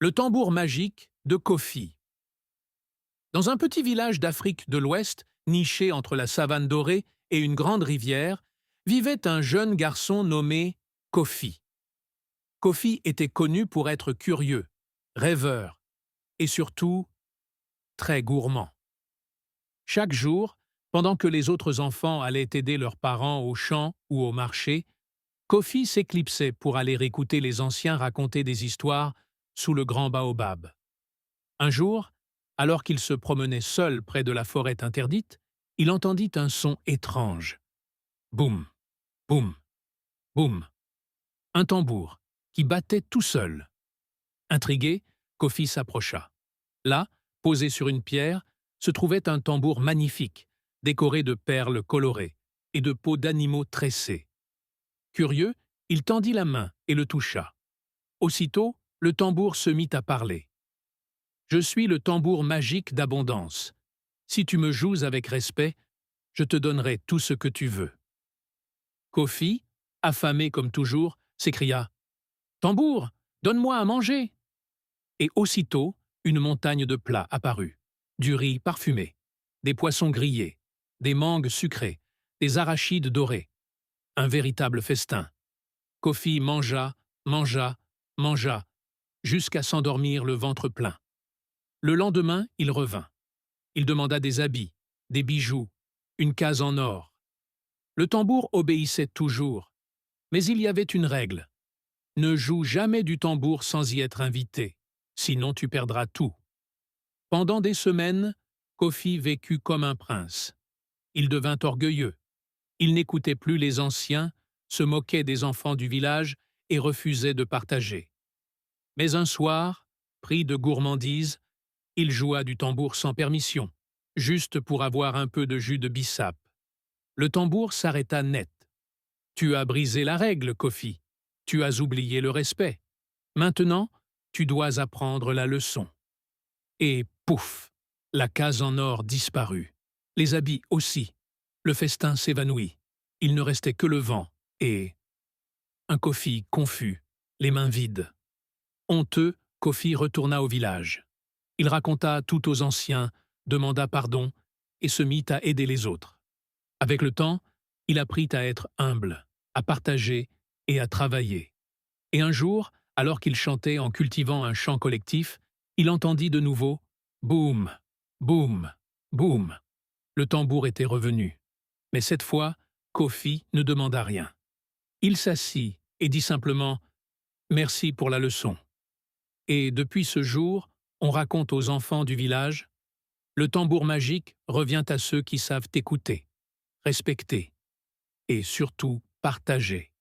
Le tambour magique de Kofi. Dans un petit village d'Afrique de l'Ouest, niché entre la savane dorée et une grande rivière, vivait un jeune garçon nommé Kofi. Kofi était connu pour être curieux, rêveur et surtout très gourmand. Chaque jour, pendant que les autres enfants allaient aider leurs parents au champ ou au marché, Kofi s'éclipsait pour aller écouter les anciens raconter des histoires sous le grand baobab. Un jour, alors qu'il se promenait seul près de la forêt interdite, il entendit un son étrange. Boum, boum, boum. Un tambour qui battait tout seul. Intrigué, Kofi s'approcha. Là, posé sur une pierre, se trouvait un tambour magnifique, décoré de perles colorées et de peaux d'animaux tressés. Curieux, il tendit la main et le toucha. Aussitôt, le tambour se mit à parler. « Je suis le tambour magique d'abondance. Si tu me joues avec respect, je te donnerai tout ce que tu veux. » Kofi, affamé comme toujours, s'écria « Tambour, donne-moi à manger !» Et aussitôt, une montagne de plats apparut. Du riz parfumé, des poissons grillés, des mangues sucrées, des arachides dorés. Un véritable festin. Kofi mangea, mangea, mangea, jusqu'à s'endormir le ventre plein. Le lendemain, il revint. Il demanda des habits, des bijoux, une case en or. Le tambour obéissait toujours, mais il y avait une règle. Ne joue jamais du tambour sans y être invité, sinon tu perdras tout. Pendant des semaines, Kofi vécut comme un prince. Il devint orgueilleux. Il n'écoutait plus les anciens, se moquait des enfants du village et refusait de partager. Mais un soir, pris de gourmandise, il joua du tambour sans permission, juste pour avoir un peu de jus de bissap. Le tambour s'arrêta net. « Tu as brisé la règle, Kofi. Tu as oublié le respect. Maintenant, tu dois apprendre la leçon. » Et pouf, la case en or disparut. Les habits aussi. Le festin s'évanouit. Il ne restait que le vent et un Kofi confus, les mains vides. Honteux, Kofi retourna au village. Il raconta tout aux anciens, demanda pardon et se mit à aider les autres. Avec le temps, il apprit à être humble, à partager et à travailler. Et un jour, alors qu'il chantait en cultivant un chant collectif, il entendit de nouveau « boum, boum, boum ». Le tambour était revenu. Mais cette fois, Kofi ne demanda rien. Il s'assit et dit simplement « Merci pour la leçon ». Et depuis ce jour, on raconte aux enfants du village « Le tambour magique revient à ceux qui savent écouter, respecter et surtout partager ».